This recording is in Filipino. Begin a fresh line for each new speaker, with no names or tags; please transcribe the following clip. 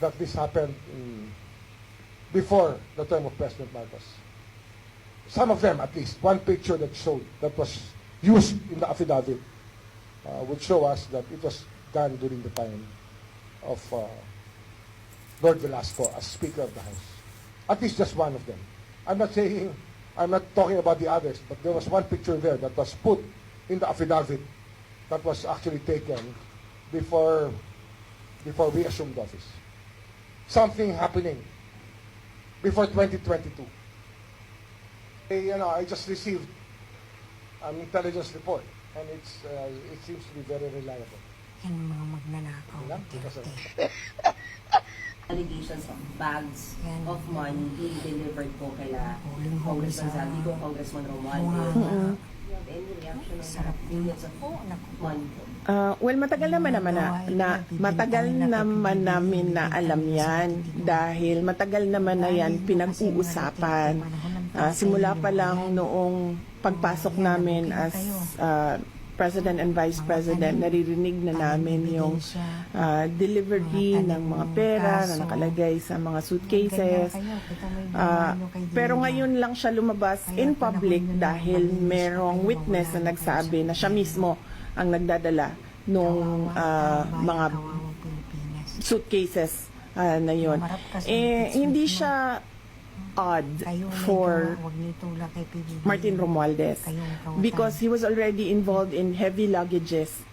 that this happened before the term of President Marcos. Some of them, at least, one picture that showed, that was used in the affidavit, would show us that it was done during the time of Lord Velasco as Speaker of the House. At least just one of them. I'm not talking about the others, but there was one picture there that was put in the affidavit that was actually taken before we assumed office. Something happening before 2022. I just received an intelligence report, and it seems to be very reliable.
Yan mga magnanakaw.
Allegations of bags
Yan.
of money being delivered po kaila Congressman Zaldi ko, Congressman Romualdez.
Wow.
Do you have any reaction on
Sarap
that?
din.
Millions of money po.
Well, matagal naman namin na alam yan dahil matagal naman na yan pinag-uusapan. Simula pa lang noong pagpasok namin as President and Vice President, naririnig na namin yung delivery ng mga pera na nakalagay sa mga suitcases. Pero ngayon lang siya lumabas in public dahil merong witness na nagsabi na siya mismo ang nagdadala nung mga suitcases na yun. Hindi siya odd for Martin Romualdez because he was already involved in heavy luggages